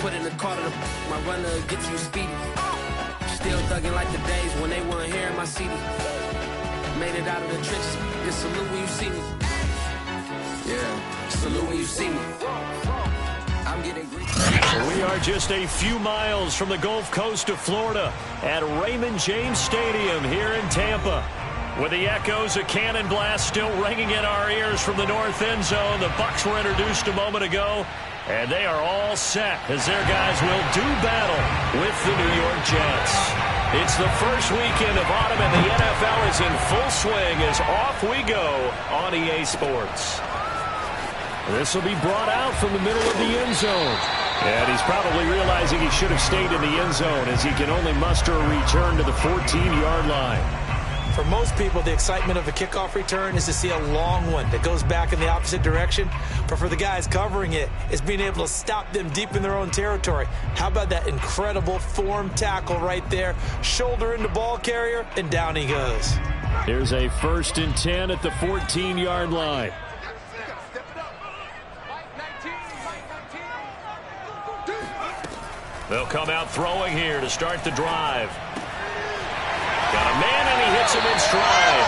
put in the car to my runner gets you speedy. Still thugging like the days when they weren't here in my city. Made it out of the trenches. Just salute when you see me. Yeah, salute when you see me. I'm getting green. We are just a few miles from the Gulf Coast of Florida at Raymond James Stadium here in Tampa. With the echoes of cannon blast still ringing in our ears from the north end zone, the Bucs were introduced a moment ago, and they are all set as their guys will do battle with the New York Jets. It's the first weekend of autumn, and the NFL is in full swing as off we go on EA Sports. This will be brought out from the middle of the end zone. And he's probably realizing he should have stayed in the end zone as he can only muster a return to the 14-yard line. For most people, the excitement of a kickoff return is to see a long one that goes back in the opposite direction. But for the guys covering it, it's being able to stop them deep in their own territory. How about that incredible form tackle right there? Shoulder in the ball carrier, and down he goes. Here's a 1st and 10 at the 14-yard line. They'll come out throwing here to start the drive. Got a man, and he hits him in stride.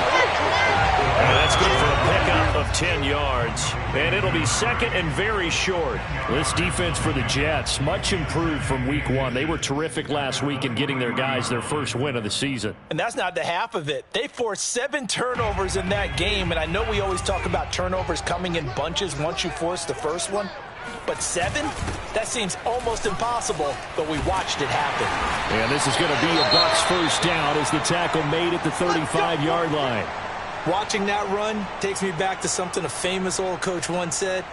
And that's good for a pickup of 10 yards. And it'll be second and very short. This defense for the Jets, much improved from week one. They were terrific last week in getting their guys their first win of the season. And that's not the half of it. They forced 7 turnovers in that game. And I know we always talk about turnovers coming in bunches once you force the first one. But 7? That seems almost impossible, but we watched it happen. And this is going to be a Bucs first down as the tackle made at the 35-yard line. Watching that run takes me back to something a famous old coach once said.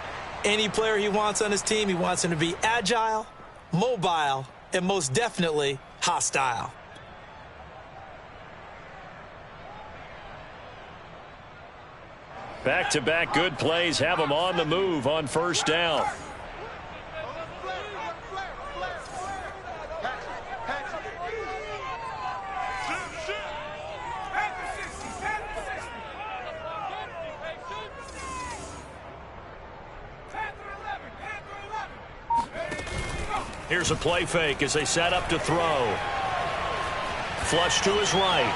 Any player he wants on his team, he wants him to be agile, mobile, and most definitely hostile. Back-to-back good plays have them on the move on first down. Here's a play fake as they set up to throw. Flush to his right.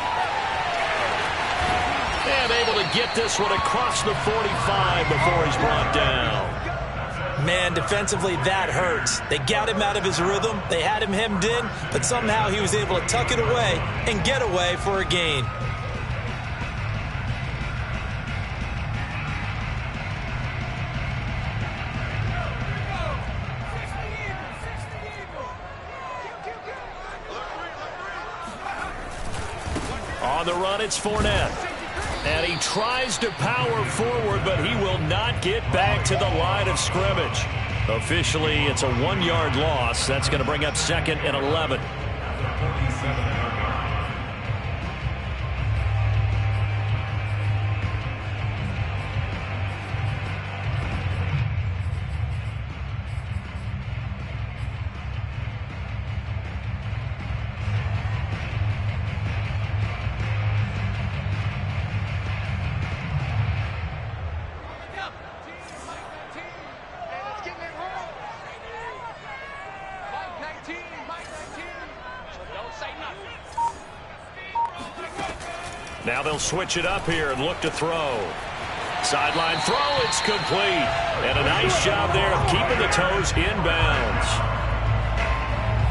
And able to get this one across the 45 before he's brought down. Man, defensively, that hurts. They got him out of his rhythm. They had him hemmed in, but somehow he was able to tuck it away and get away for a gain. On the run, it's Fournette. And he tries to power forward, but he will not get back to the line of scrimmage. Officially, it's a 1-yard loss. That's going to bring up 2nd and 11. Now they'll switch it up here and look to throw. Sideline throw, it's complete. And a nice job there of keeping the toes inbounds.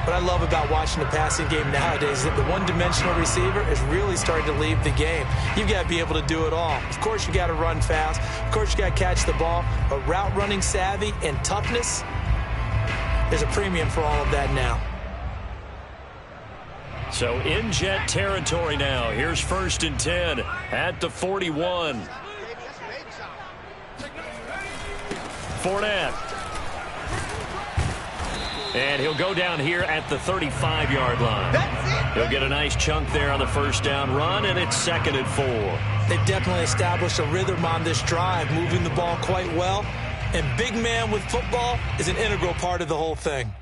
What I love about watching the passing game nowadays is that the one-dimensional receiver is really starting to leave the game. You've got to be able to do it all. Of course, you got to run fast. Of course, you got to catch the ball. But route running savvy and toughness, there's a premium for all of that now. So in Jet territory now. Here's 1st and 10 at the 41. Fournette. And he'll go down here at the 35-yard line. He'll get a nice chunk there on the first down run, and it's 2nd and 4. They've definitely established a rhythm on this drive, moving the ball quite well. And big man with football is an integral part of the whole thing.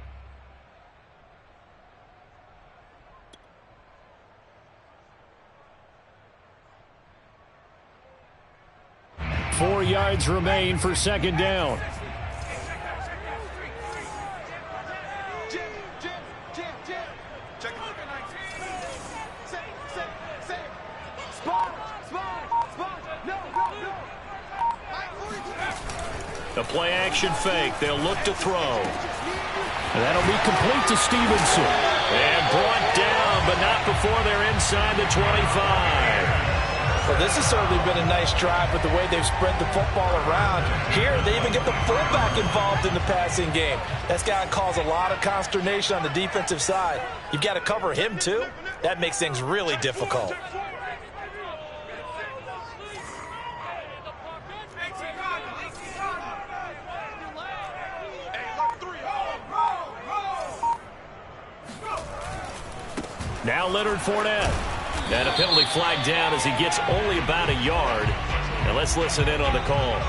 Four yards remain for 2nd down. play action fake. They'll look to throw. And that'll be complete to Stevenson. And brought down, but not before they're inside the 25. Well, this has certainly been a nice drive with the way they've spread the football around. Here, they even get the fullback involved in the passing game. That's got to cause a lot of consternation on the defensive side. You've got to cover him, too. That makes things really difficult. Now Leonard Fournette. And a penalty flag down as he gets only about a yard. And let's listen in on the call.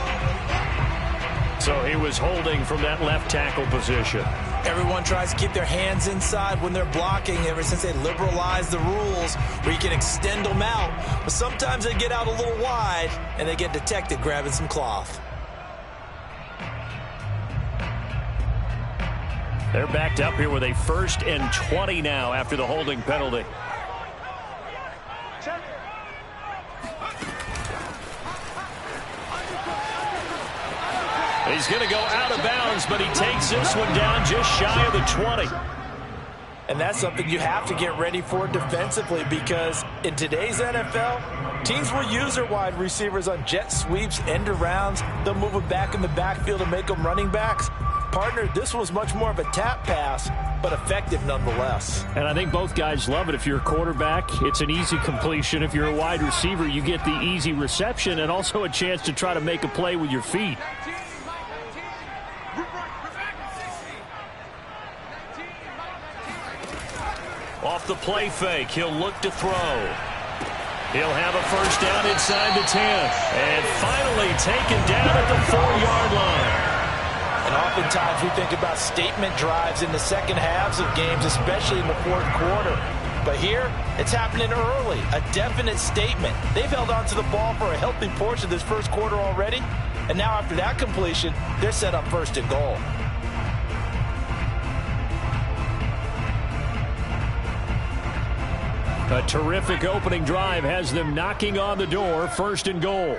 So he was holding from that left tackle position. Everyone tries to keep their hands inside when they're blocking ever since they liberalized the rules where you can extend them out. But sometimes they get out a little wide and they get detected grabbing some cloth. They're backed up here with a 1st and 20 now after the holding penalty. He's going to go out of bounds, but he takes this one down just shy of the 20. And that's something you have to get ready for defensively, because in today's NFL, teams will use their wide receivers on jet sweeps, end arounds. They'll move them back in the backfield to make them running backs. Partner, this was much more of a tap pass, but effective nonetheless. And I think both guys love it. If you're a quarterback, it's an easy completion. If you're a wide receiver, you get the easy reception and also a chance to try to make a play with your feet. Off the play fake, he'll look to throw. He'll have a 1st down inside the 10. And finally taken down at the 4-yard line. And oftentimes we think about statement drives in the second halves of games, especially in the 4th quarter. But here, it's happening early, a definite statement. They've held on to the ball for a healthy portion of this 1st quarter already. And now after that completion, they're set up 1st and goal. A terrific opening drive has them knocking on the door, 1st and goal.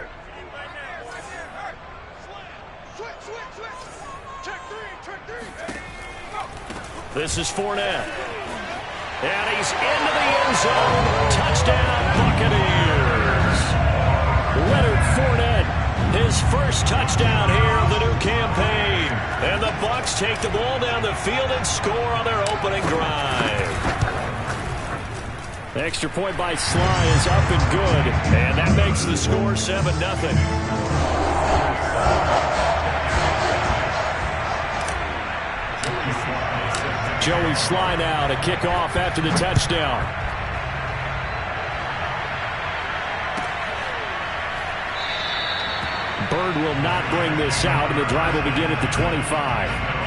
This is Fournette. And he's into the end zone. Touchdown, Buccaneers. Leonard Fournette, his 1st touchdown here of the new campaign. And the Bucs take the ball down the field and score on their opening drive. The extra point by Sly is up and good. And that makes the score 7-0. Joey Sly now to kick off after the touchdown. Bird will not bring this out, and the drive will begin at the 25.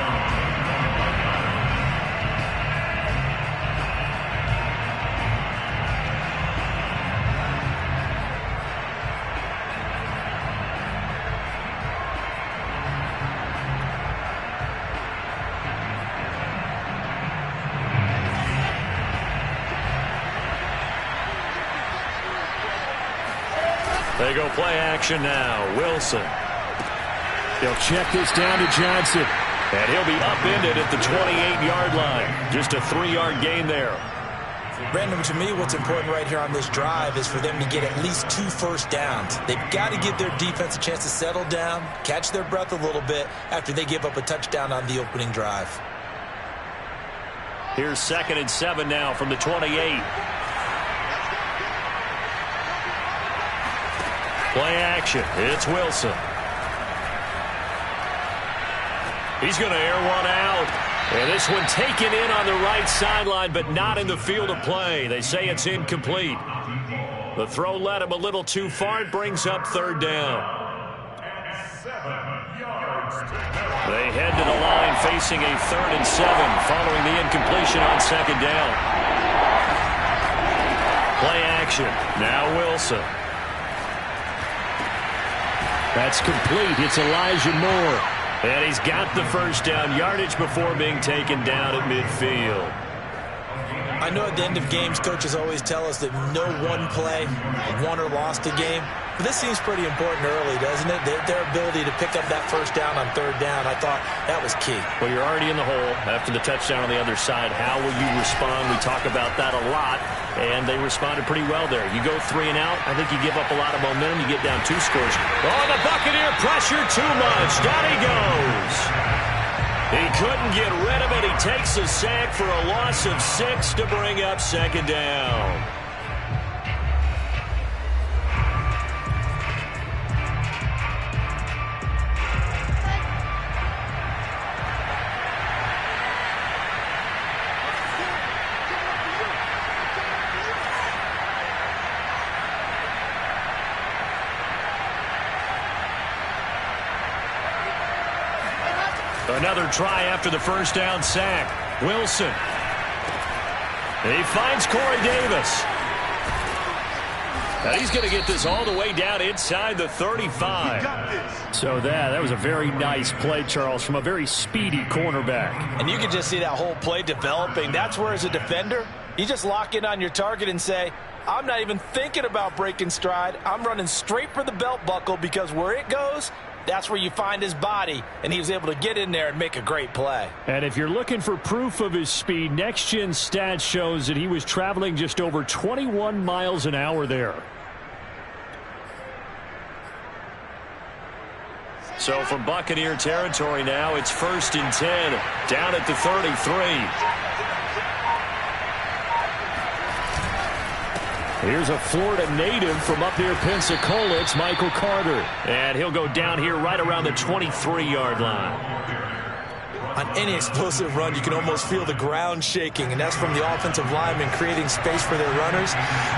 They go play action now. Wilson. He'll check this down to Johnson. And he'll be upended at the 28-yard line. Just a 3-yard gain there. Brandon, to me, what's important right here on this drive is for them to get at least 2 first downs. They've got to give their defense a chance to settle down, catch their breath a little bit after they give up a touchdown on the opening drive. Here's 2nd and 7 now from the 28. Play action. It's Wilson. He's going to air one out. And this one taken in on the right sideline, but not in the field of play. They say it's incomplete. The throw led him a little too far. It brings up 3rd down. They head to the line facing a 3rd and 7 following the incompletion on 2nd down. Play action. Now Wilson. That's complete. It's Elijah Moore. And he's got the 1st down yardage before being taken down at midfield. I know at the end of games, coaches always tell us that no one play won or lost a game. But this seems pretty important early, doesn't it? Their ability to pick up that first down on third down, I thought that was key. Well, you're already in the hole after the touchdown on the other side. How will you respond? We talk about that a lot, and they responded pretty well there. You go 3 and out, I think you give up a lot of momentum. You get down 2 scores. Oh, the Buccaneer pressure too much. Down he goes. He couldn't get rid of it. He takes a sack for a loss of 6 to bring up second down. Another try after the first down sack. Wilson. He finds Corey Davis. And he's going to get this all the way down inside the 35. So that was a very nice play, Charles, from a very speedy cornerback. And you can just see that whole play developing. That's where, as a defender, you just lock in on your target and say, I'm not even thinking about breaking stride. I'm running straight for the belt buckle, because where it goes, that's where you find his body, and he was able to get in there and make a great play. And if you're looking for proof of his speed, Next Gen Stats shows that he was traveling just over 21 miles an hour there. So from Buccaneer territory now, it's 1st and 10, down at the 33. Here's a Florida native from up near Pensacola. It's Michael Carter. And he'll go down here right around the 23-yard line. On any explosive run, you can almost feel the ground shaking, and that's from the offensive linemen creating space for their runners. I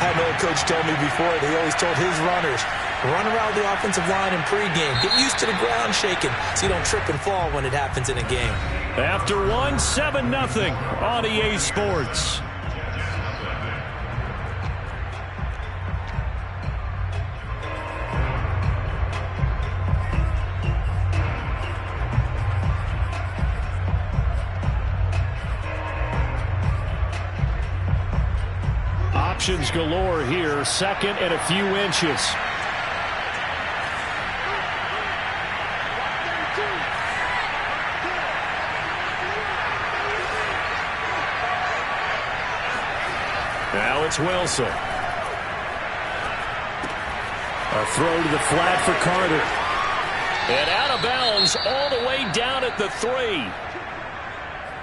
had an old coach tell me before, they always told his runners, run around the offensive line in pregame. Get used to the ground shaking so you don't trip and fall when it happens in a game. After 7-0 on EA Sports. Options galore here. 2nd and a few inches. Now it's Wilson. A throw to the flat for Carter. And out of bounds all the way down at the 3.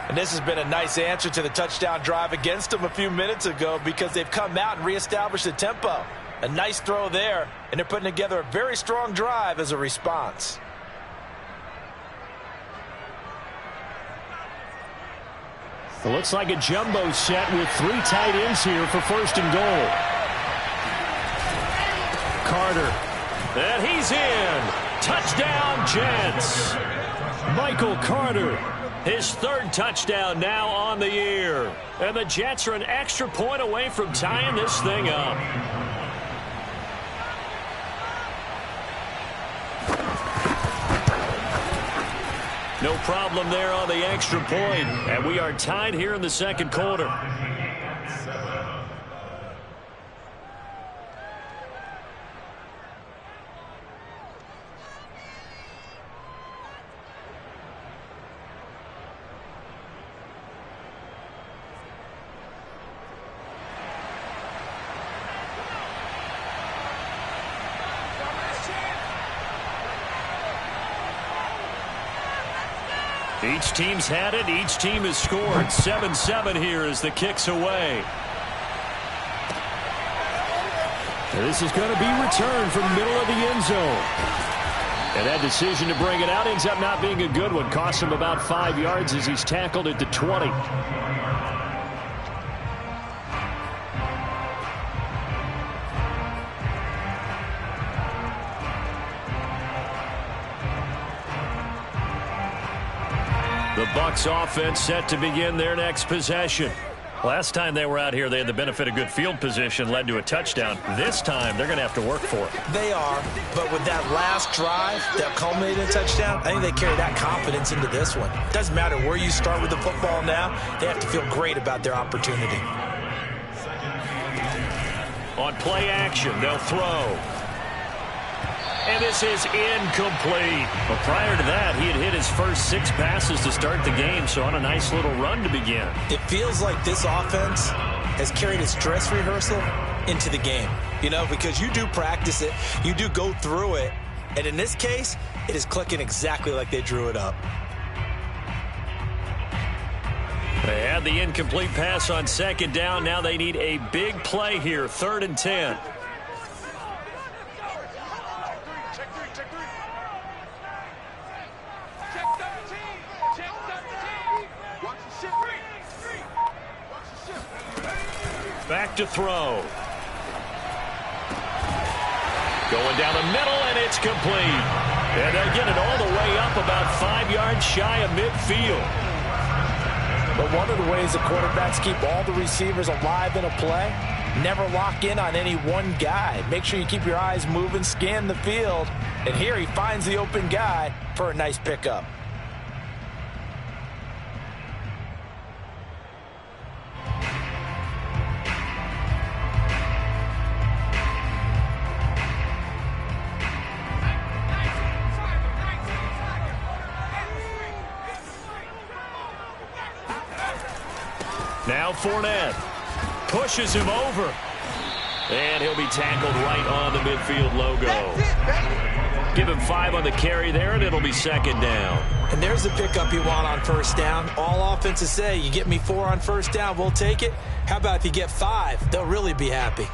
And this has been a nice answer to the touchdown drive against them a few minutes ago, because they've come out and reestablished the tempo. A nice throw there, and they're putting together a very strong drive as a response. It looks like a jumbo set with 3 tight ends here for 1st and goal. Carter. And he's in. Touchdown, Jets. Michael Carter. His 3rd touchdown now on the year. And the Jets are an extra point away from tying this thing up. No problem there on the extra point. And we are tied here in the 2nd quarter. Each team's had it. Each team has scored. 7-7 here as the kick's away. This is going to be returned from the middle of the end zone. And that decision to bring it out ends up not being a good one. Costs him about 5 yards as he's tackled at the 20. The Bucs offense set to begin their next possession. Last time they were out here, they had the benefit of good field position, led to a touchdown. This time, they're going to have to work for it. They are, but with that last drive that culminated in a touchdown, I think they carry that confidence into this one. It doesn't matter where you start with the football now. They have to feel great about their opportunity. On play action, they'll throw. And this is incomplete. Well, prior to that, he had hit his first 6 passes to start the game, so on a nice little run to begin. It feels like this offense has carried its dress rehearsal into the game, you know, because you do practice it, you do go through it, and in this case, it is clicking exactly like they drew it up. They had the incomplete pass on second down. Now they need a big play here, 3rd and 10. Back to throw. Going down the middle, and it's complete. And they'll get it all the way up about 5 yards shy of midfield. But one of the ways the quarterbacks keep all the receivers alive in a play, never lock in on any one guy. Make sure you keep your eyes moving, scan the field. And here he finds the open guy for a nice pickup. Now Fournette pushes him over. And he'll be tackled right on the midfield logo. Give him 5 on the carry there, and it'll be 2nd down. And there's the pickup you want on 1st down. All offenses say, you get me 4 on 1st down, we'll take it. How about if you get 5? They'll really be happy.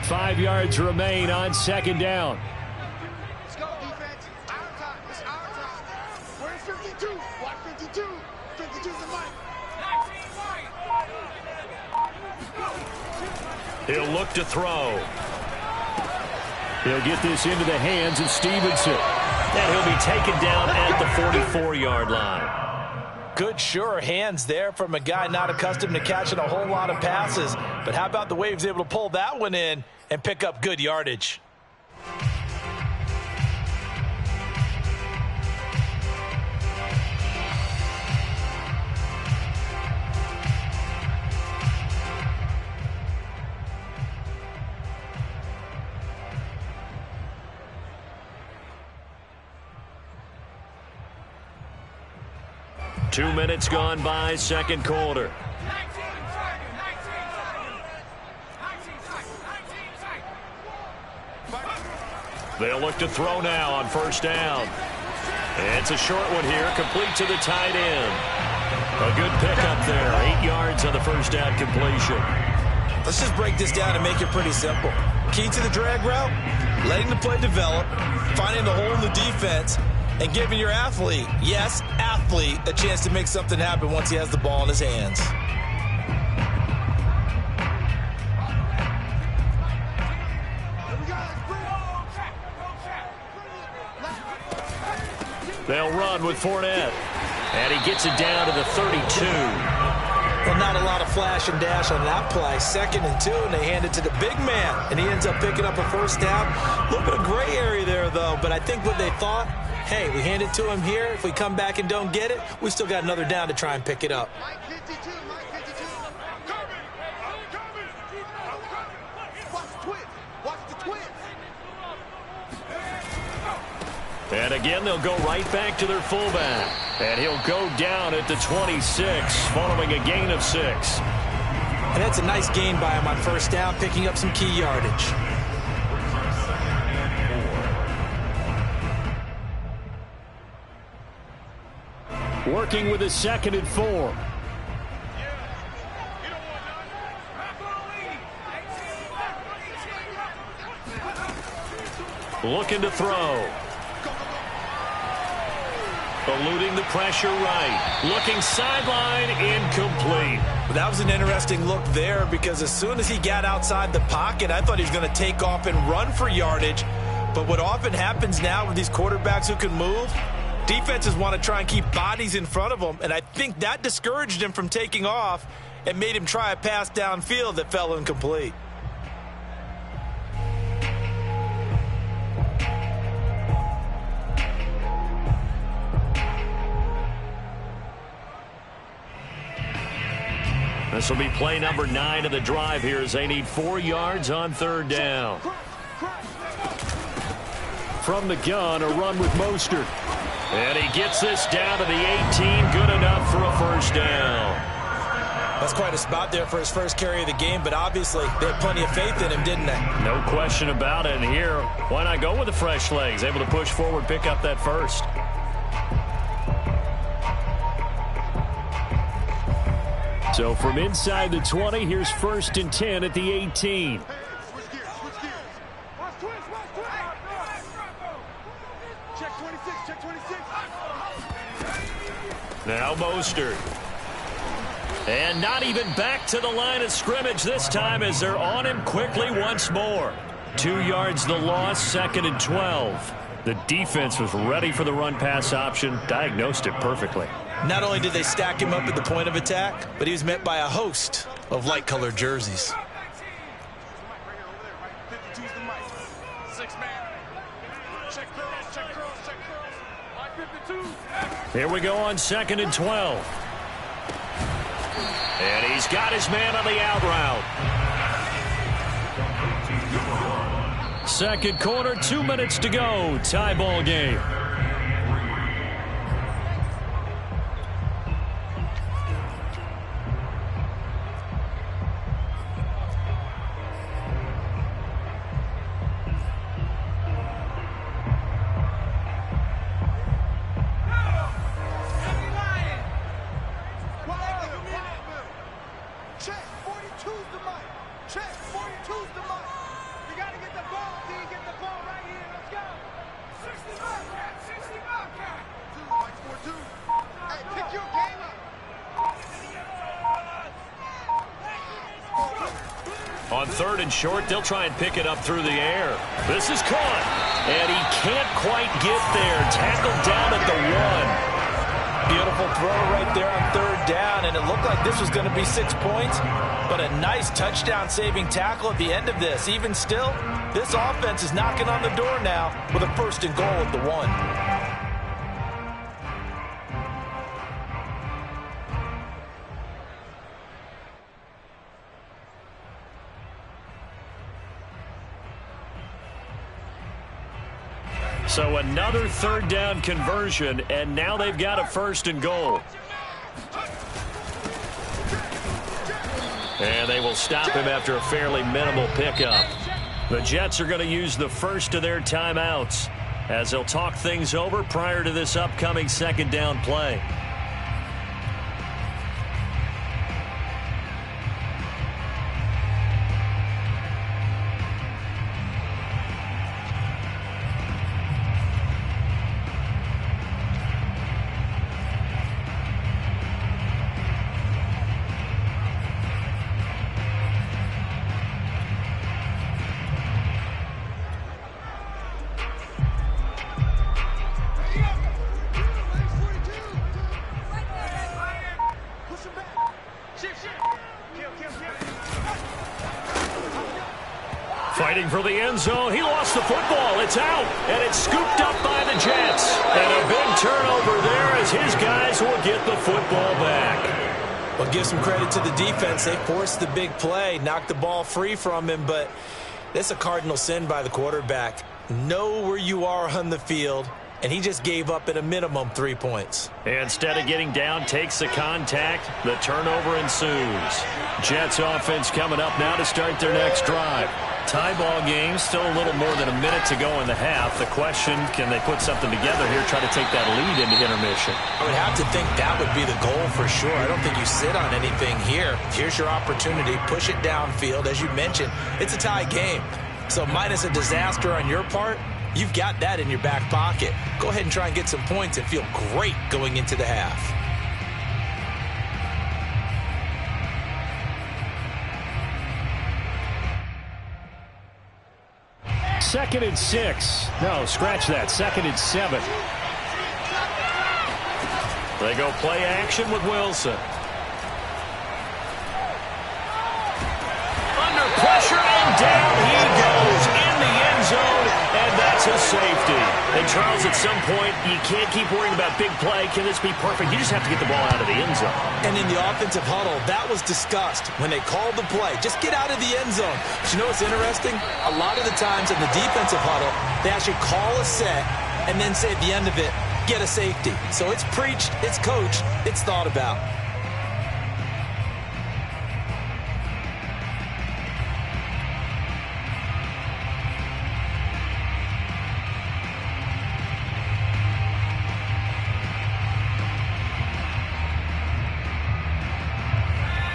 Five yards remain on 2nd down. Let's go, defense. Our time. It's our time. Where's 52? Watch 52. 52's the mic. He'll look to throw. He'll get this into the hands of Stevenson. And he'll be taken down at the 44-yard line. Good, sure hands there from a guy not accustomed to catching a whole lot of passes. But how about the way he was able to pull that one in and pick up good yardage? Two minutes gone by, 2nd quarter. They'll look to throw now on 1st down. It's a short one here, complete to the tight end. A good pickup there, 8 yards on the 1st down completion. Let's just break this down and make it pretty simple. Key to the drag route, letting the play develop, finding the hole in the defense, and giving your athlete, yes, athlete, a chance to make something happen once he has the ball in his hands. They'll run with Fournette. And he gets it down to the 32. Well, not a lot of flash and dash on that play. 2nd and 2, and they hand it to the big man. And he ends up picking up a 1st down. A little bit of gray area there, though. But I think what they thought, hey, we hand it to him here. If we come back and don't get it, we still got another down to try and pick it up. Mike 52, Mike 52. Watch the twist. Watch the twist. And again, they'll go right back to their fullback. And he'll go down at the 26, following a gain of 6. And that's a nice gain by him on 1st down, picking up some key yardage. Working with a 2nd and 4. Looking to throw. Eluding the pressure right. Looking sideline, incomplete. That was an interesting look there because as soon as he got outside the pocket, I thought he was going to take off and run for yardage. But what often happens now with these quarterbacks who can move, Defenses want to try and keep bodies in front of him, and I think that discouraged him from taking off and made him try a pass downfield that fell incomplete. This will be play number 9 of the drive here as they need 4 yards on 3rd down. From the gun, a run with Mostert. And he gets this down to the 18, good enough for a 1st down. That's quite a spot there for his first carry of the game, but obviously they had plenty of faith in him, didn't they? No question about it. And here, why not go with the fresh legs? Able to push forward, pick up that 1st. So from inside the 20, here's 1st and 10 at the 18. Check 26, check 26. Now Mostert. And not even back to the line of scrimmage this time as they're on him quickly once more. 2 yards the loss, 2nd and 12. The defense was ready for the run-pass option, diagnosed it perfectly. Not only did they stack him up at the point of attack, but he was met by a host of light-colored jerseys. Here we go on 2nd and 12. And he's got his man on the out route. 2nd quarter, 2 minutes to go. Tie ball game. On 3rd and short, they'll try and pick it up through the air. This is caught, and he can't quite get there. Tackled down at the 1. Beautiful throw right there on 3rd down, and it looked like this was going to be 6 points, but a nice touchdown-saving tackle at the end of this. Even still, this offense is knocking on the door now with a 1st and goal at the 1. 'So another 3rd down conversion, and now they've got a 1st and goal. And they will stop him after a fairly minimal pickup. The Jets are going to use the first of their timeouts as they'll talk things over prior to this upcoming 2nd down play. Fighting for the end zone. He lost the football. It's out, and it's scooped up by the Jets. And a big turnover there as his guys will get the football back. Well, give some credit to the defense. They forced the big play, knocked the ball free from him, but this is a cardinal sin by the quarterback. Know where you are on the field, and he just gave up at a minimum 3 points. Instead of getting down, takes the contact. The turnover ensues. Jets offense coming up now to start their next drive. Tie ball game, still a little more than a minute to go in the half. The question, can they put something together here, try to take that lead into intermission? I would have to think that would be the goal for sure. I don't think you sit on anything here. Here's your opportunity. Push it downfield. As you mentioned, it's a tie game. So minus a disaster on your part, you've got that in your back pocket. Go ahead and try and get some points and feel great going into the half. 2nd and 6. No, scratch that. 2nd and 7. They go play action with Wilson. Under pressure, and down he goes in the end zone, and that's a safety. And Charles, at some point, you can't keep worrying about big play. Can this be perfect? You just have to get the ball out of the end zone. And in the offensive huddle, that was discussed when they called the play. Just get out of the end zone. But you know what's interesting? A lot of the times in the defensive huddle, they actually call a set and then say at the end of it, get a safety. So it's preached, it's coached, it's thought about.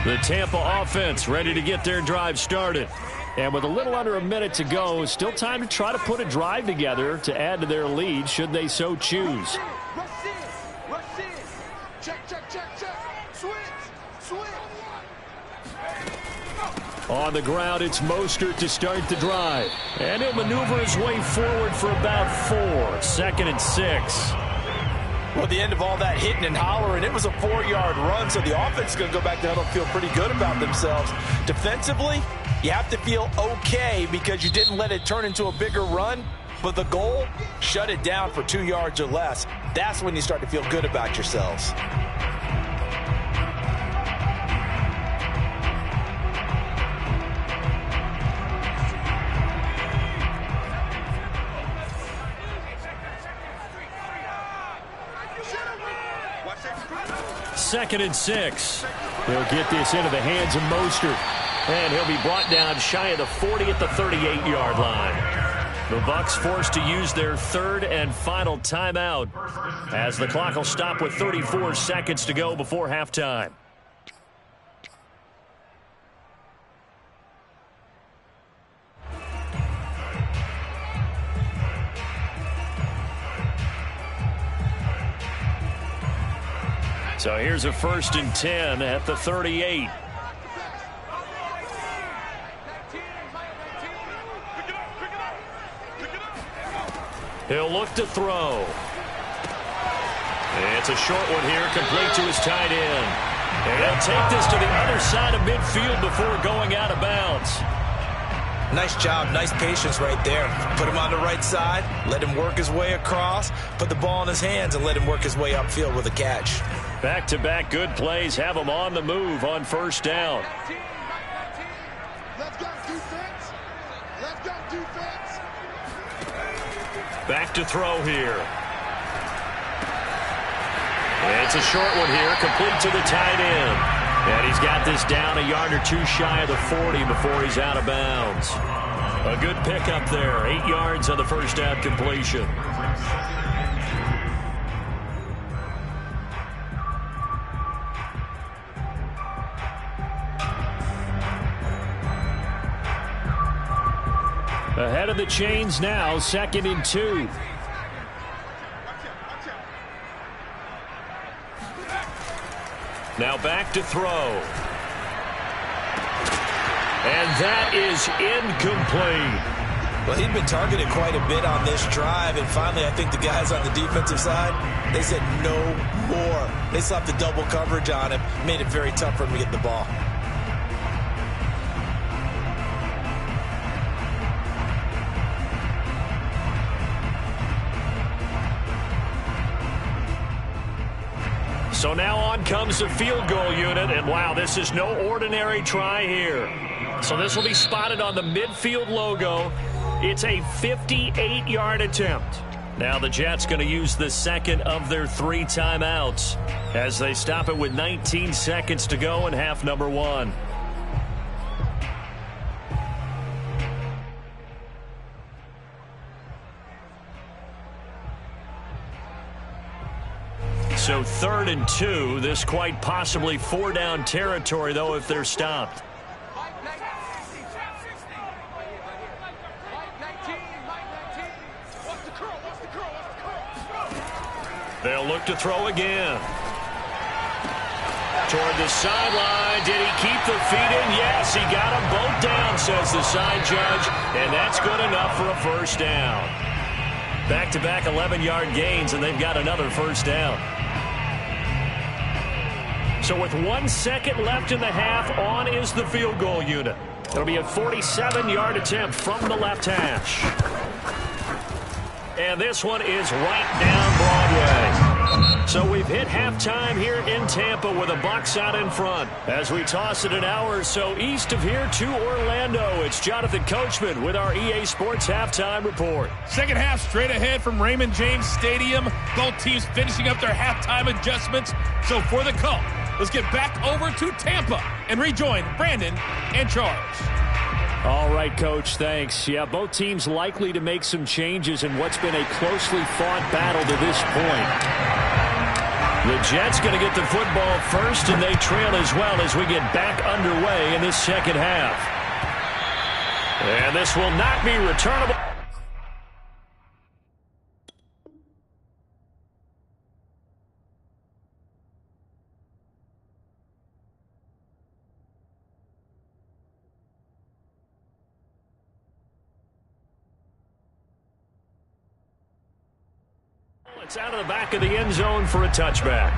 The Tampa offense ready to get their drive started. And with a little under a minute to go, still time to try to put a drive together to add to their lead should they so choose. Check, check, check, check. Switch, switch. On the ground, it's Mostert to start the drive. And he'll maneuver his way forward for about 4. 2nd and 6. Well, at the end of all that hitting and hollering, it was a 4-yard run, so the offense is going to go back to huddle and feel pretty good about themselves. Defensively, you have to feel okay because you didn't let it turn into a bigger run, but the goal, shut it down for 2 yards or less. That's when you start to feel good about yourselves. Second and 6. He'll get this into the hands of Mostert. And he'll be brought down shy of the 40 at the 38-yard line. The Bucs forced to use their 3rd and final timeout as the clock will stop with 34 seconds to go before halftime. So here's a 1st and 10 at the 38. He'll look to throw. It's a short one here, complete to his tight end. And he'll take this to the other side of midfield before going out of bounds. Nice job, nice patience right there. Put him on the right side, let him work his way across, put the ball in his hands, and let him work his way upfield with a catch. Back-to-back good plays have him on the move on 1st down. Let's go defense. Let's go defense. Back to throw here. It's a short one here, complete to the tight end. And he's got this down a yard or 2 shy of the 40 before he's out of bounds. A good pickup there, 8 yards on the 1st down completion. Ahead of the chains now, 2nd and 2. Now back to throw. And that is incomplete. Well, he'd been targeted quite a bit on this drive, and finally I think the guys on the defensive side, they said no more. They slapped the double coverage on him, made it very tough for him to get the ball. So now on comes the field goal unit, and wow, this is no ordinary try here. So this will be spotted on the midfield logo. It's a 58-yard attempt. Now the Jets going to use the 2nd of their 3 timeouts as they stop it with 19 seconds to go in half number 1. So 3rd and 2. This quite possibly 4-down territory, though, if they're stopped. They'll look to throw again. Toward the sideline. Did he keep the feet in? Yes, he got them both down, says the side judge. And that's good enough for a 1st down. Back-to-back 11-yard gains, and they've got another 1st down. So with 1 second left in the half, on is the field goal unit. It'll be a 47-yard attempt from the left hash. And this one is right down Broadway. So we've hit halftime here in Tampa with the Bucs out in front. As we toss it an hour or so east of here to Orlando, it's Jonathan Coachman with our EA Sports Halftime Report. Second half straight ahead from Raymond James Stadium. Both teams finishing up their halftime adjustments. So for the call, let's get back over to Tampa and rejoin Brandon and Charles. All right, Coach, thanks. Yeah, both teams likely to make some changes in what's been a closely fought battle to this point. The Jets going to get the football first, and they trail as well as we get back underway in this second half. And this will not be returnable. It's out of the back of the end zone for a touchback.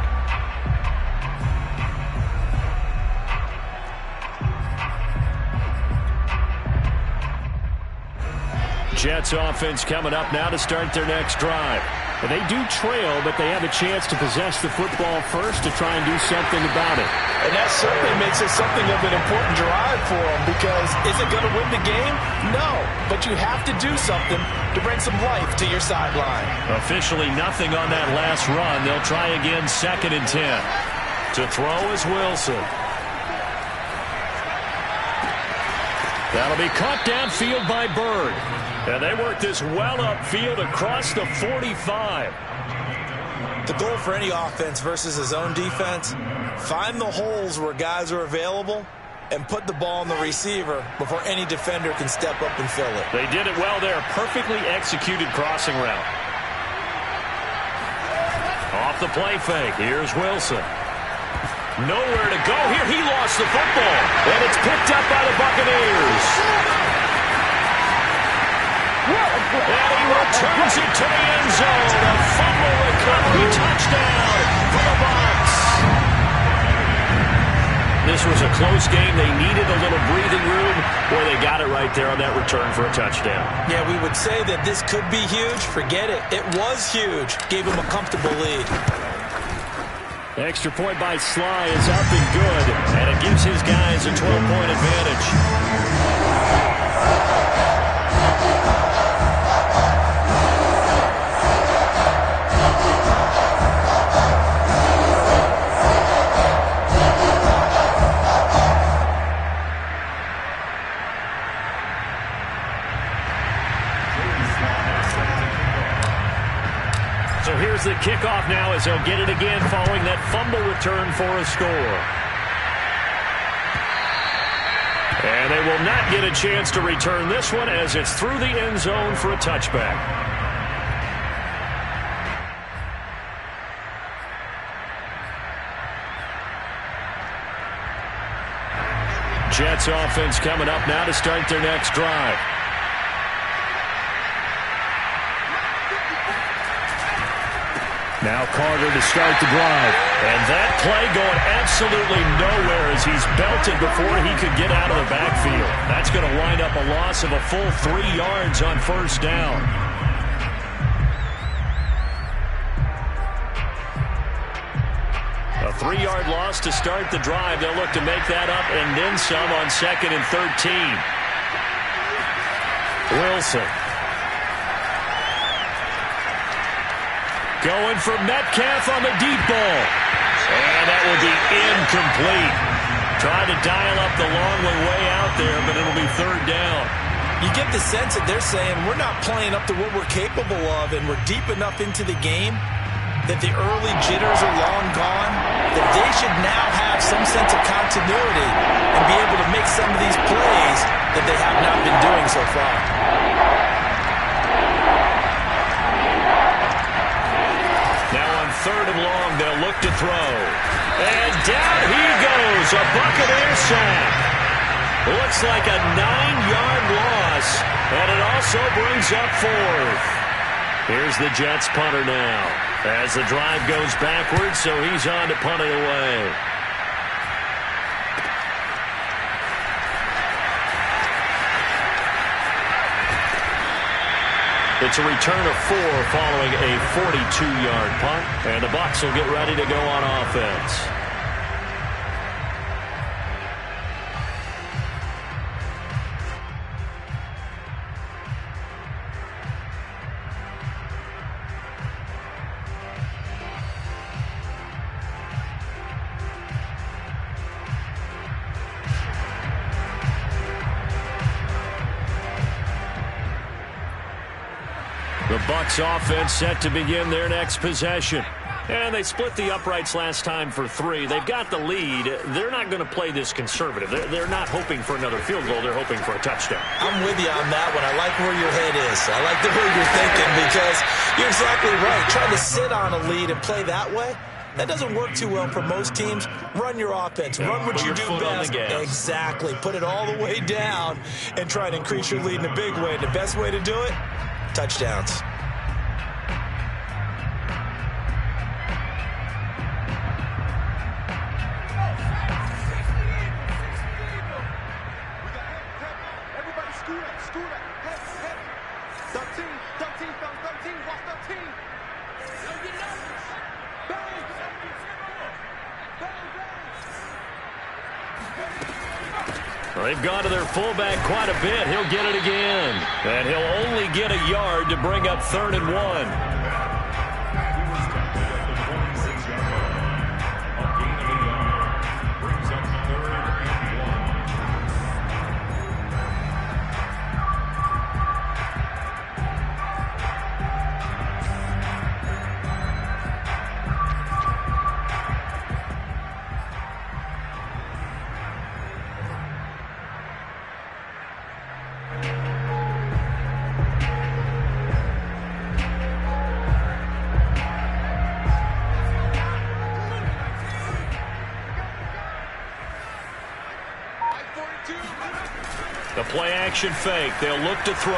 Jets offense coming up now to start their next drive. They do trail, but they have a chance to possess the football first to try and do something about it. And that certainly makes it something of an important drive for them, because is it going to win the game? No, but you have to do something to bring some life to your sideline. Officially nothing on that last run. They'll try again, 2nd and 10. To throw is Wilson. That'll be caught downfield by Bird. And they work this well upfield across the 45. The goal for any offense versus his own defense, find the holes where guys are available and put the ball on the receiver before any defender can step up and fill it. They did it well there. Perfectly executed crossing route. Off the play fake. Here's Wilson. Nowhere to go here. He lost the football. And it's picked up by the Buccaneers. And he returns it to the end zone. A fumble recovery touchdown for the Bucs. This was a close game. They needed a little breathing room. Boy, they got it right there on that return for a touchdown. Yeah, we would say that this could be huge. Forget it. It was huge. Gave him a comfortable lead. Extra point by Sly is up and good. And it gives his guys a 12-point advantage. So here's the kickoff now as they'll get it again following that fumble return for a score. And they will not get a chance to return this one as it's through the end zone for a touchback. Jets offense coming up now to start their next drive. Now Carter to start the drive. And that play going absolutely nowhere as he's belted before he could get out of the backfield. That's going to wind up a loss of a full 3 yards on first down. A 3-yard loss to start the drive. They'll look to make that up and then some on 2nd and 13. Wilson. Going for Metcalf on the deep ball. And that will be incomplete. Trying to dial up the long way out there, but it'll be 3rd down. You get the sense that they're saying we're not playing up to what we're capable of, and we're deep enough into the game that the early jitters are long gone, that they should now have some sense of continuity and be able to make some of these plays that they have not been doing so far. Now on 3rd and long, they'll look to throw. And down he goes, a Buccaneer sack. Looks like a 9-yard loss, and it also brings up 4th. Here's the Jets punter now as the drive goes backwards, so he's on to punt it away. It's a return of 4 following a 42-yard punt, and the Bucs will get ready to go on offense. The Bucs offense set to begin their next possession. And they split the uprights last time for 3. They've got the lead. They're not going to play this conservative. They're not hoping for another field goal. They're hoping for a touchdown. I'm with you on that one. I like where your head is. I like the way you're thinking because you're exactly right. Trying to sit on a lead and play that way, that doesn't work too well for most teams. Run your offense. Run what you do best. Exactly. Put it all the way down and try to increase your lead in a big way. And the best way to do it, touchdowns. They've gone to their fullback quite a bit. He'll get it again. And he'll only get a yard to bring up 3rd and 1. The play-action fake. They'll look to throw.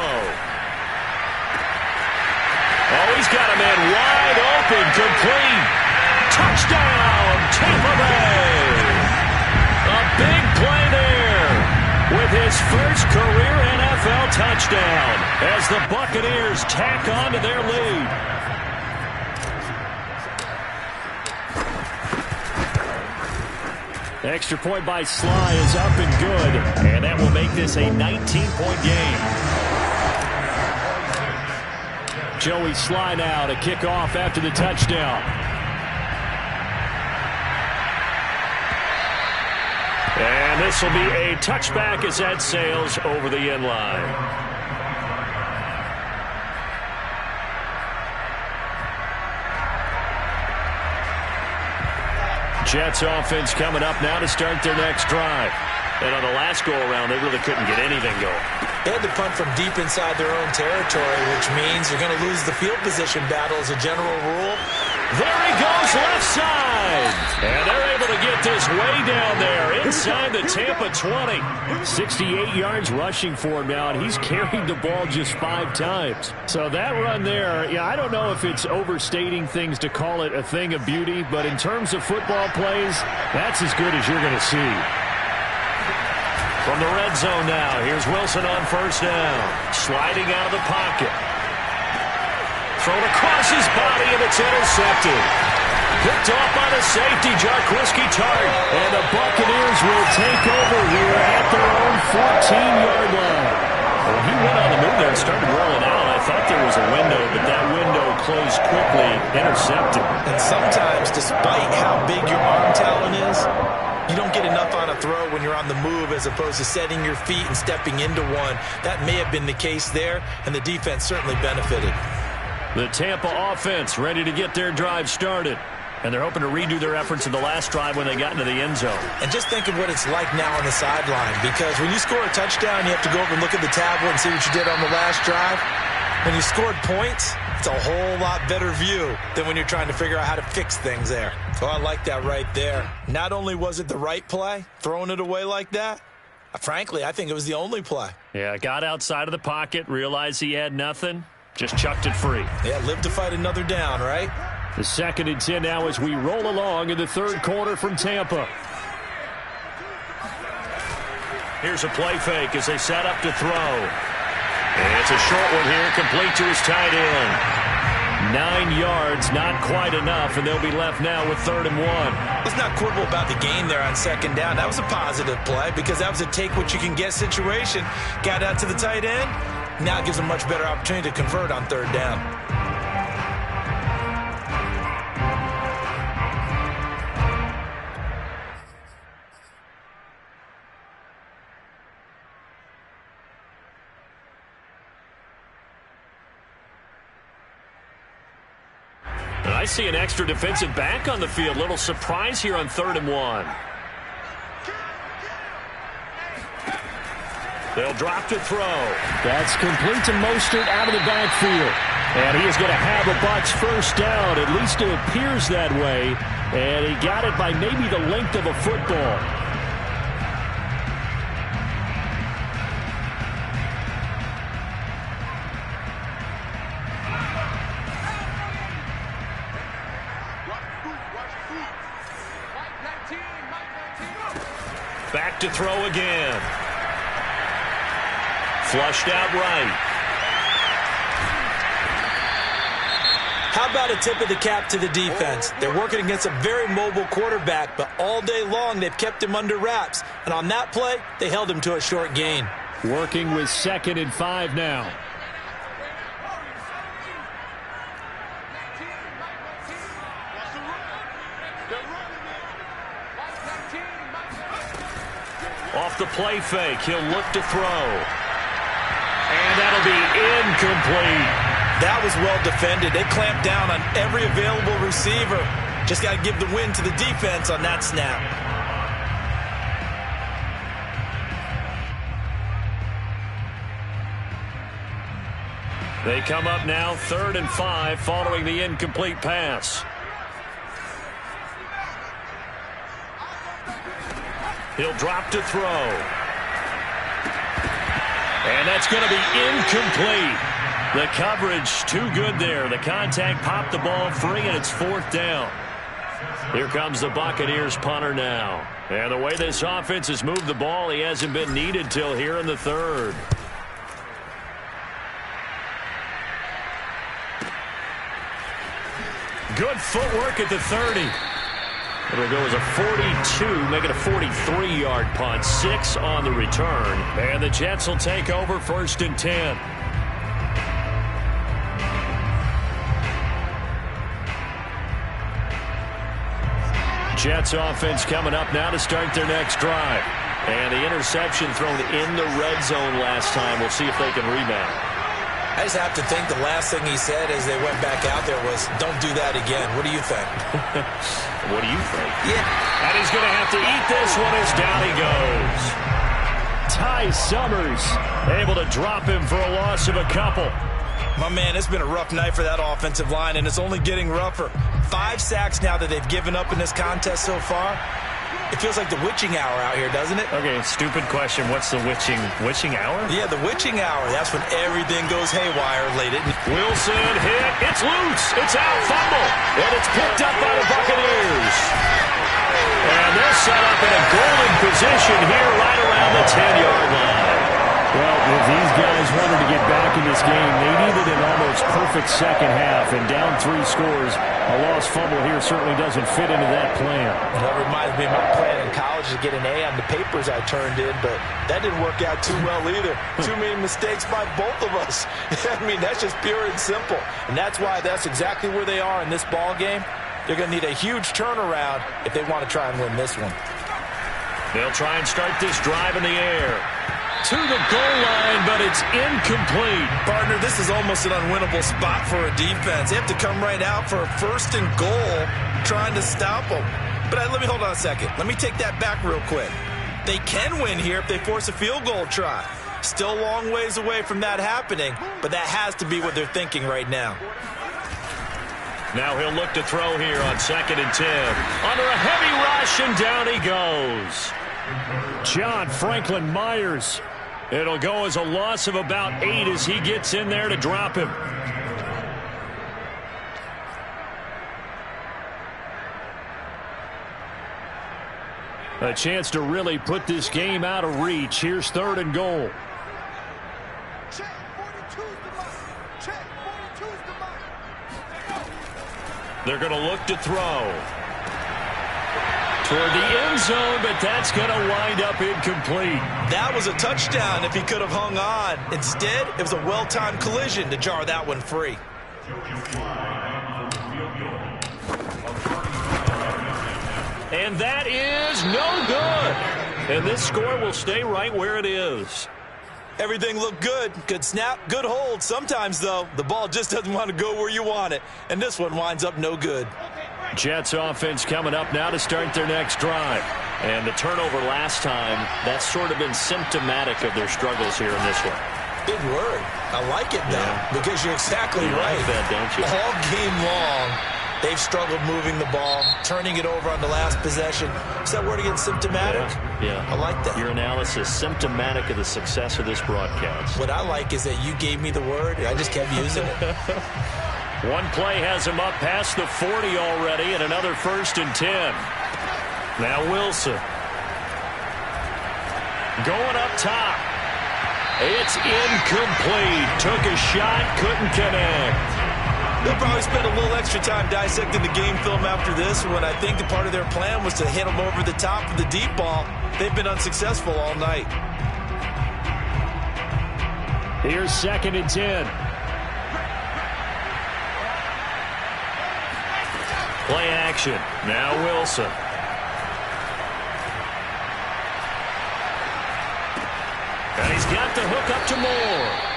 Oh, he's got a man wide open. Complete. Touchdown, Tampa Bay. A big play there with his first career NFL touchdown as the Buccaneers tack on to their lead. Extra point by Sly is up and good, and that will make this a 19-point game. Joey Sly now to kick off after the touchdown. And this will be a touchback as that sails over the end line. Jets offense coming up now to start their next drive. And on the last go-around, they really couldn't get anything going. They had to punt from deep inside their own territory, which means you're going to lose the field position battle as a general rule. There he goes, left side. And they're able to get this way down there inside the Tampa 20. 68 yards rushing for him now, and he's carried the ball just 5 times. So that run there, yeah, I don't know if it's overstating things to call it a thing of beauty, but in terms of football plays, that's as good as you're going to see. From the red zone now, here's Wilson on first down. Sliding out of the pocket. Thrown across his body, and it's intercepted. Picked off by the safety, Jarquiski Tart. And the Buccaneers will take over here at their own 14-yard line. When he went on the move there and started rolling out, I thought there was a window, but that window closed quickly, intercepted. And sometimes, despite how big your arm talent is, you don't get enough on a throw when you're on the move as opposed to setting your feet and stepping into one. That may have been the case there, and the defense certainly benefited. The Tampa offense ready to get their drive started. And they're hoping to redo their efforts in the last drive when they got into the end zone. And just think of what it's like now on the sideline, because when you score a touchdown, you have to go over and look at the tablet and see what you did on the last drive. When you scored points, it's a whole lot better view than when you're trying to figure out how to fix things there. So I like that right there. Not only was it the right play, throwing it away like that, frankly, I think it was the only play. Yeah, got outside of the pocket, realized he had nothing, just chucked it free. Yeah, live to fight another down, right? The 2nd and 10 now as we roll along in the third quarter from Tampa. Here's a play fake as they set up to throw. And it's a short one here, complete to his tight end. 9 yards, not quite enough, and they'll be left now with 3rd and 1. Let's not quibble about the gain there on 2nd down. That was a positive play because that was a take-what-you-can-get situation. Got out to the tight end. Now it gives them a much better opportunity to convert on 3rd down. And I see an extra defensive back on the field. Little surprise here on 3rd and 1. They'll drop to throw. That's complete to Mostert out of the backfield. And he is going to have a Bucs first down. At least it appears that way. And he got it by maybe the length of a football. Back to throw again. Flushed out right. How about a tip of the cap to the defense? They're working against a very mobile quarterback, but all day long they've kept him under wraps. And on that play, they held him to a short gain. Working with 2nd and 5 now. Off the play fake, he'll look to throw. And that'll be incomplete. That was well defended. They clamped down on every available receiver. Just got to give the win to the defense on that snap. They come up now 3rd and 5 following the incomplete pass. He'll drop to throw. And that's going to be incomplete. The coverage too good there. The contact popped the ball free, and it's 4th down. Here comes the Buccaneers punter now. And the way this offense has moved the ball, he hasn't been needed till here in the 3rd. Good footwork at the 30. It'll go as a 42, make it a 43-yard punt. 6 on the return. And the Jets will take over 1st and 10. Jets offense coming up now to start their next drive. And the interception thrown in the red zone last time. We'll see if they can rebound. I just have to think the last thing he said as they went back out there was, don't do that again. What do you think? What do you think? Yeah. And he's going to have to eat this one as down he goes. Ty Summers Able to drop him for a loss of a couple. My man, it's been a rough night for that offensive line, and it's only getting rougher. 5 sacks now that they've given up in this contest so far. It feels like the witching hour out here, doesn't it? Okay, stupid question. What's the witching hour? Yeah, the witching hour. That's when everything goes haywire late. Wilson hit. It's loose. It's out. Fumble. And it's picked up by the Buccaneers. And they're set up in a golden position here right around the 10-yard line. Well, if these guys wanted to get back in this game, they needed an almost perfect second half. And down 3 scores, a lost fumble here certainly doesn't fit into that plan. That reminds me of my plan in college to get an A on the papers I turned in, but that didn't work out too well either. Too many mistakes by both of us. I mean, that's just pure and simple. And that's why that's exactly where they are in this ball game. They're going to need a huge turnaround if they want to try and win this one. They'll try and start this drive in the air. To the goal line, but it's incomplete. Partner, this is almost an unwinnable spot for a defense. They have to come right out for a 1st and goal trying to stop them. But let me hold on a second. Let me take that back real quick. They can win here if they force a field goal try. Still a long ways away from that happening, but that has to be what they're thinking right now. Now he'll look to throw here on 2nd and 10. Under a heavy rush, and down he goes. John Franklin Myers. It'll go as a loss of about 8 as he gets in there to drop him. A chance to really put this game out of reach. Here's 3rd and goal. They're going to look to throw toward the end zone, but that's going to wind up incomplete. That was a touchdown if he could have hung on. Instead, it was a well-timed collision to jar that one free. And that is no good. And this score will stay right where it is. Everything looked good. Good snap, good hold. Sometimes, though, the ball just doesn't want to go where you want it. And this one winds up no good. Jets offense coming up now to start their next drive. And the turnover last time, that's sort of been symptomatic of their struggles here in this one. Big word. I like it, though, because you're exactly right. Like that, don't you? All game long, they've struggled moving the ball, turning it over on the last possession. Is that word again, symptomatic? Yeah. I like that. Your analysis, symptomatic of the success of this broadcast. What I like is that you gave me the word, and I just kept using it. One play has him up past the 40 already, and another 1st and 10. Now Wilson. Going up top. It's incomplete. Took a shot, couldn't connect. They'll probably spend a little extra time dissecting the game film after this when I think a part of their plan was to hit them over the top of the deep ball. They've been unsuccessful all night. Here's 2nd and 10. Play action. Now Wilson. And he's got the hook up to Moore.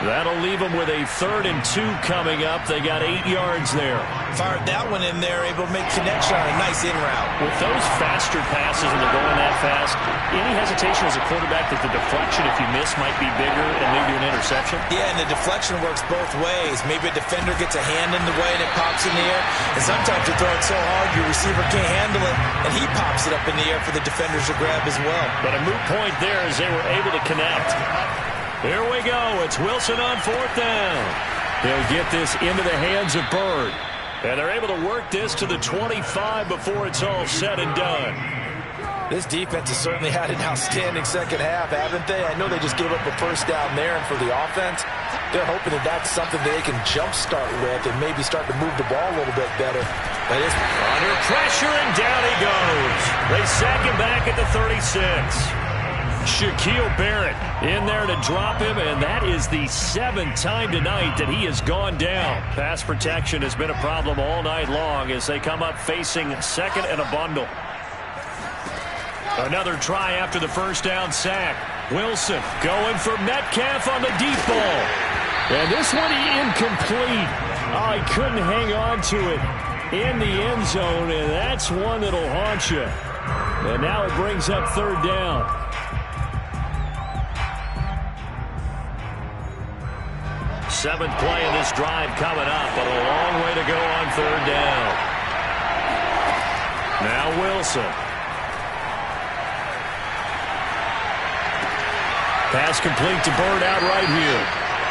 That'll leave them with a 3rd and 2 coming up. They got 8 yards there. Fired that one in there, able to make connection on a nice in route. With those faster passes and they're going that fast, any hesitation as a quarterback that the deflection, if you miss, might be bigger and lead to an interception? Yeah, and the deflection works both ways. Maybe a defender gets a hand in the way and it pops in the air. And sometimes you throw it so hard your receiver can't handle it, and he pops it up in the air for the defenders to grab as well. But a moot point there as they were able to connect. Here we go. It's Wilson on 4th down. They'll get this into the hands of Bird. And they're able to work this to the 25 before it's all said and done. This defense has certainly had an outstanding second half, haven't they? I know they just gave up a 1st down there, and for the offense, they're hoping that that's something they can jumpstart with and maybe start to move the ball a little bit better. But it's under pressure, and down he goes. They sack him back at the 36. Shaquille Barrett in there to drop him, and that is the 7th time tonight that he has gone down. Pass protection has been a problem all night long as they come up facing 2nd and a bundle. Another try after the 1st down sack. Wilson going for Metcalf on the deep ball. And this one incomplete. Oh, he couldn't hang on to it in the end zone, and that's one that'll haunt you. And now it brings up 3rd down. Seventh play of this drive coming up, but a long way to go on 3rd down. Now Wilson. Pass complete to Bird out right here.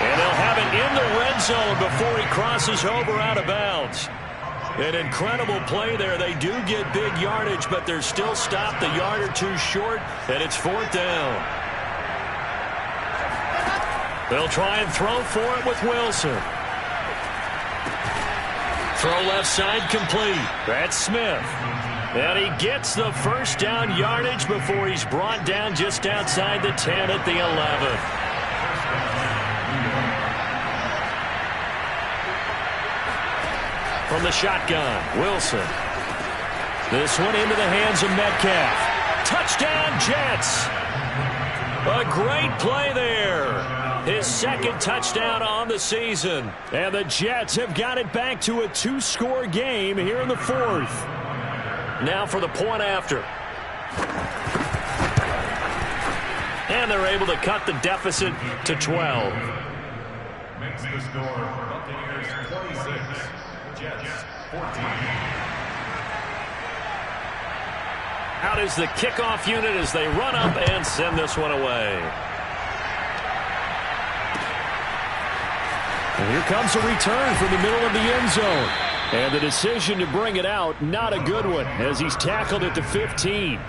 And they'll have it in the red zone before he crosses over out of bounds. An incredible play there. They do get big yardage, but they're still stopped a yard or two short, and it's 4th down. They'll try and throw for it with Wilson. Throw left side complete. That's Smith. And he gets the 1st down yardage before he's brought down just outside the 10 at the 11. From the shotgun, Wilson. This one into the hands of Metcalf. Touchdown, Jets. A great play there. His 2nd touchdown on the season. And the Jets have got it back to a 2-score game here in the 4th. Now for the point after. And they're able to cut the deficit to 12. Makes the score Buccaneers 26, Jets 14. Out is the kickoff unit as they run up and send this one away. And here comes a return from the middle of the end zone. And the decision to bring it out, not a good one, as he's tackled at the 15.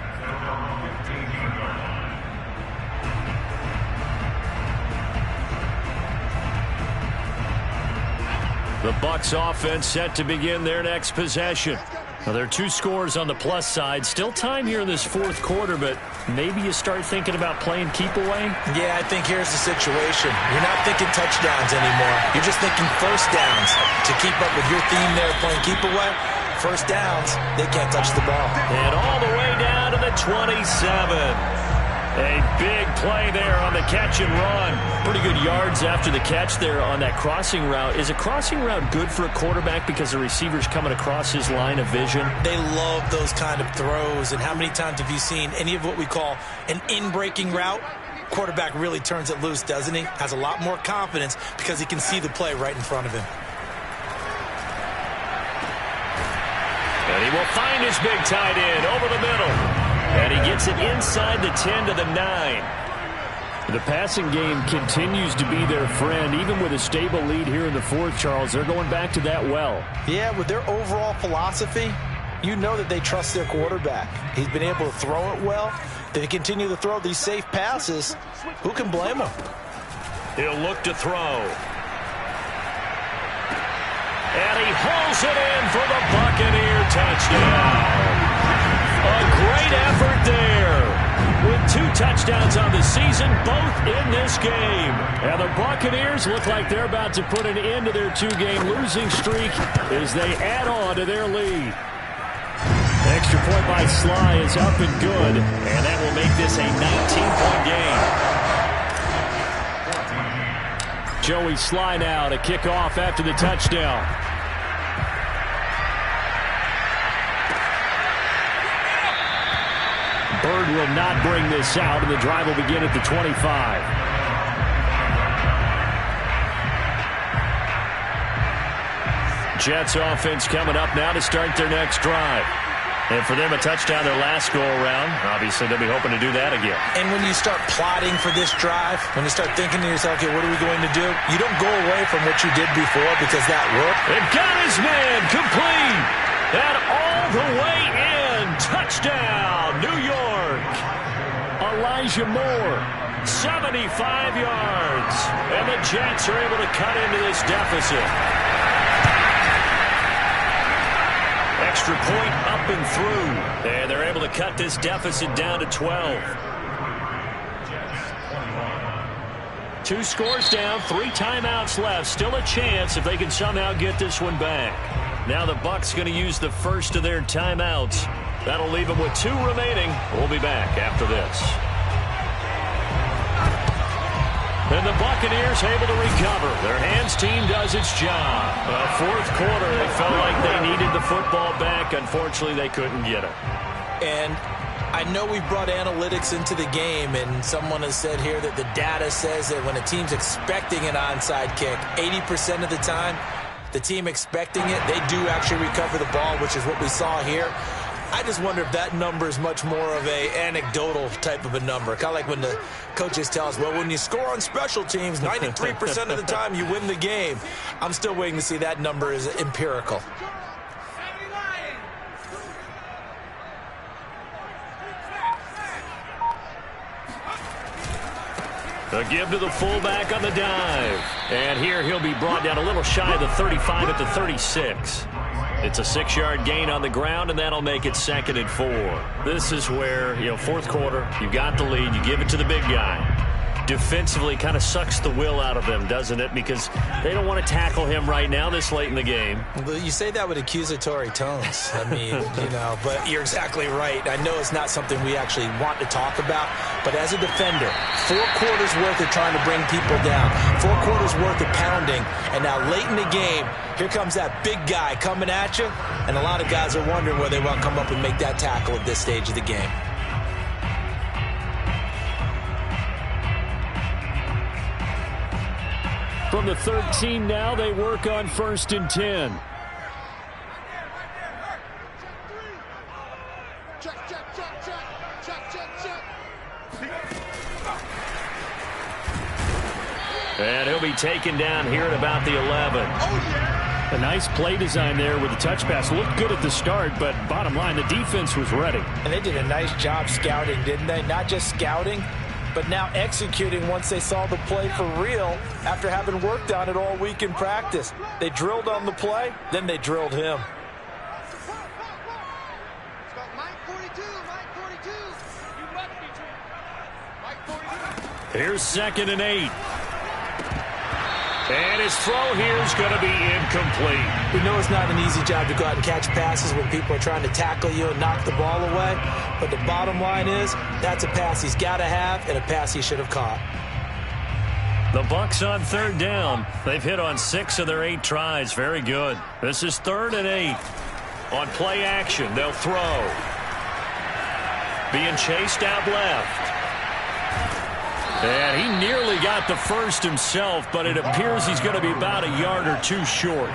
The Bucs offense set to begin their next possession. Now, there are 2 scores on the plus side. Still time here in this fourth quarter, but maybe you start thinking about playing keep away? Yeah, I think here's the situation. You're not thinking touchdowns anymore. You're just thinking first downs. To keep up with your theme there playing keep away, first downs, they can't touch the ball. And all the way down to the 27. A big play there on the catch and run. Pretty good yards after the catch there on that crossing route. Is a crossing route good for a quarterback because the receiver's coming across his line of vision? They love those kind of throws. And how many times have you seen any of what we call an in-breaking route? Quarterback really turns it loose, doesn't he? Has a lot more confidence because he can see the play right in front of him. And he will find his big tight end over the middle. And he gets it inside the 10 to the 9. The passing game continues to be their friend. Even with a stable lead here in the fourth, Charles, they're going back to that well. Yeah, with their overall philosophy, you know that they trust their quarterback. He's been able to throw it well. They continue to throw these safe passes. Who can blame him? He'll look to throw. And he hauls it in for the Buccaneer touchdown. A great effort there. With 2 touchdowns on the season, both in this game. And the Buccaneers look like they're about to put an end to their 2-game losing streak as they add on to their lead. Extra point by Sly is up and good, and that will make this a 19-point game. Joey Sly now to kick off after the touchdown. Bird will not bring this out, and the drive will begin at the 25. Jets offense coming up now to start their next drive. And for them, a touchdown their last go-around. Obviously, they'll be hoping to do that again. And when you start plotting for this drive, when you start thinking to yourself, okay, what are we going to do? You don't go away from what you did before because that worked. It got his man complete. And all the way in. Touchdown, New York. Elijah Moore, 75 yards. And the Jets are able to cut into this deficit. Extra point up and through. And they're able to cut this deficit down to 12. 2 scores down, 3 timeouts left. Still a chance if they can somehow get this one back. Now the Bucs going to use the first of their timeouts. That'll leave them with 2 remaining. We'll be back after this. And the Buccaneers able to recover. Their hands team does its job. Fourth quarter, they felt like they needed the football back. Unfortunately, they couldn't get it. And I know we've brought analytics into the game, and someone has said here that the data says that when a team's expecting an onside kick, 80% of the time, the team expecting it, they do actually recover the ball, which is what we saw here. I just wonder if that number is much more of a anecdotal type of a number. Kind of like when the coaches tell us, well, when you score on special teams, 93% of the time you win the game. I'm still waiting to see that number is empirical. A give to the fullback on the dive. And here he'll be brought down a little shy of the 35 at the 36. It's a 6-yard gain on the ground, and that'll make it 2nd and 4. This is where, fourth quarter, you got the lead, you give it to the big guy. Defensively kind of sucks the will out of them, doesn't it? Because they don't want to tackle him right now this late in the game. Well, you say that with accusatory tones. I mean, but you're exactly right. I know it's not something we actually want to talk about, but as a defender, 4 quarters worth of trying to bring people down, 4 quarters worth of pounding, and now late in the game, here comes that big guy coming at you, and a lot of guys are wondering whether they want to come up and make that tackle at this stage of the game. From the 13 now, they work on 1st and 10. And he'll be taken down here at about the 11. A nice play design there with the touch pass. Looked good at the start, but bottom line, the defense was ready. And they did a nice job scouting, didn't they? Not just scouting, but now executing once they saw the play for real after having worked on it all week in practice. They drilled on the play, then they drilled him. Here's 2nd and 8. And his throw here is going to be incomplete. We know it's not an easy job to go out and catch passes when people are trying to tackle you and knock the ball away. But the bottom line is, that's a pass he's got to have and a pass he should have caught. The Bucs on 3rd down. They've hit on 6 of their 8 tries. Very good. This is 3rd and 8. On play action, they'll throw. Being chased out left. And he nearly got the first himself, but it appears he's going to be about a yard or 2 short.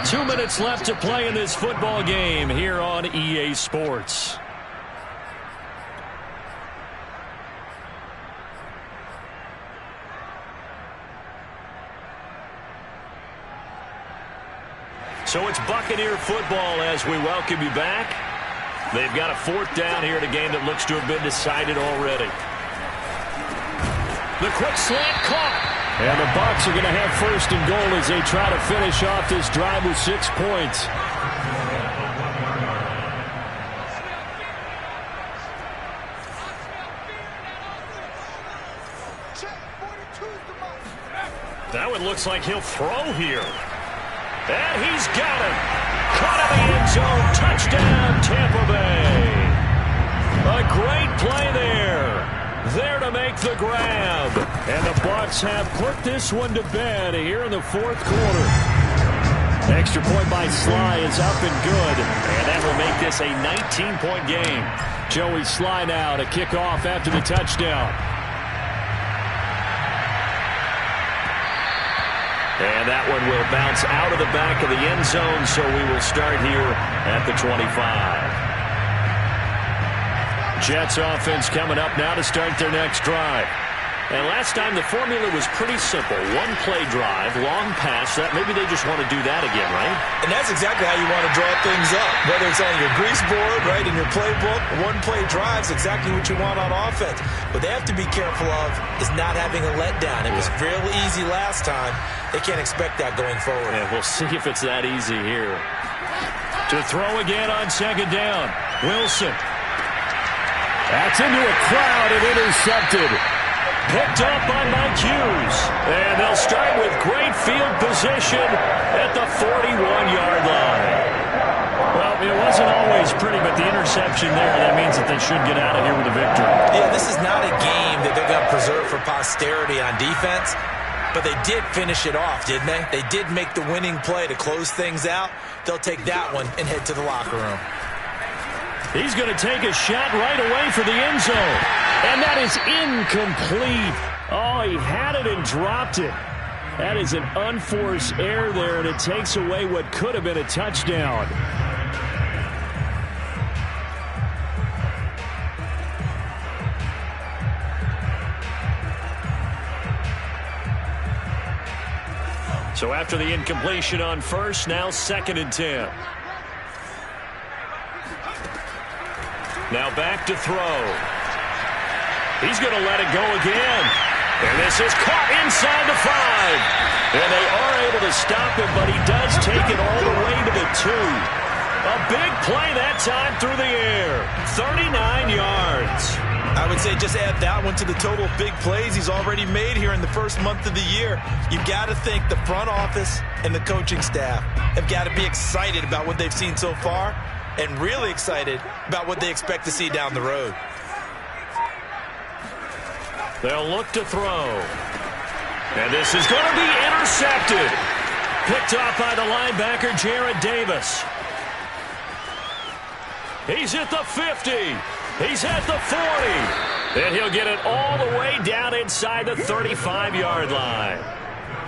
2 minutes left to play in this football game here on EA Sports. So it's Buccaneer football as we welcome you back. They've got a 4th down here in a game that looks to have been decided already. The quick slant caught. And the Bucs are going to have 1st and goal as they try to finish off this drive with 6 points. That one looks like he'll throw here. And he's got it. Caught in the end zone. Touchdown, Tampa Bay. A great play there. There to make the grab. And the Bucs have put this one to bed here in the 4th quarter. Extra point by Sly is up and good. And that will make this a 19-point game. Joey Sly now to kick off after the touchdown. And that one will bounce out of the back of the end zone, so we will start here at the 25. Jets offense coming up now to start their next drive. And last time the formula was pretty simple. 1-play drive, long pass. That maybe they just want to do that again, right? And that's exactly how you want to draw things up. Whether it's on your grease board, right, in your playbook, 1-play drive is exactly what you want on offense. What they have to be careful of is not having a letdown. It was real easy last time. They can't expect that going forward. And we'll see if it's that easy here. To throw again on 2nd down. Wilson. That's into a crowd and intercepted. Picked up by Mike Hughes. And they'll start with great field position at the 41-yard line. Well, it wasn't always pretty, but the interception there, that means that they should get out of here with a victory. Yeah, this is not a game that they're going to preserve for posterity on defense, but they did finish it off, didn't they? They did make the winning play to close things out. They'll take that one and head to the locker room. He's going to take a shot right away for the end zone. And that is incomplete. Oh, he had it and dropped it. That is an unforced error there, and it takes away what could have been a touchdown. So after the incompletion on 1st, now 2nd and 10. Now back to throw. He's going to let it go again. And this is caught inside the 5. And they are able to stop him, but he does take it all the way to the 2. A big play that time through the air. 39 yards. I would say just add that one to the total of big plays he's already made here in the first month of the year. You've got to think the front office and the coaching staff have got to be excited about what they've seen so far and really excited about what they expect to see down the road. They'll look to throw. And this is going to be intercepted. Picked off by the linebacker, Jared Davis. He's at the 50. He's at the 40. And he'll get it all the way down inside the 35-yard line.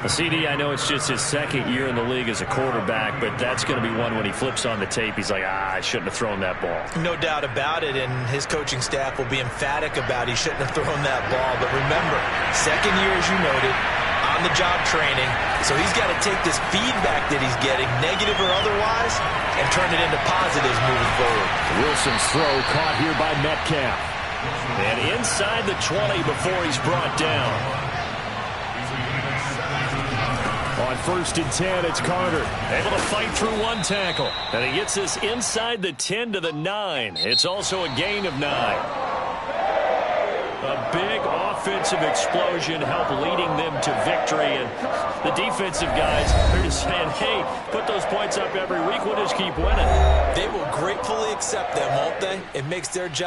CD, I know it's just his 2nd year in the league as a quarterback, but that's going to be one when he flips on the tape, he's like, I shouldn't have thrown that ball. No doubt about it, and his coaching staff will be emphatic about he shouldn't have thrown that ball. But remember, 2nd year, as you noted, on-the-job training. So he's got to take this feedback that he's getting, negative or otherwise, and turn it into positives moving forward. Wilson's throw caught here by Metcalf. And inside the 20 before he's brought down. On 1st and 10, it's Carter. Able to fight through one tackle. And he gets this inside the 10 to the 9. It's also a gain of 9. A big offensive explosion helped leading them to victory. And the defensive guys are just saying, hey, put those points up every week. We'll just keep winning. They will gratefully accept them, won't they? It makes their job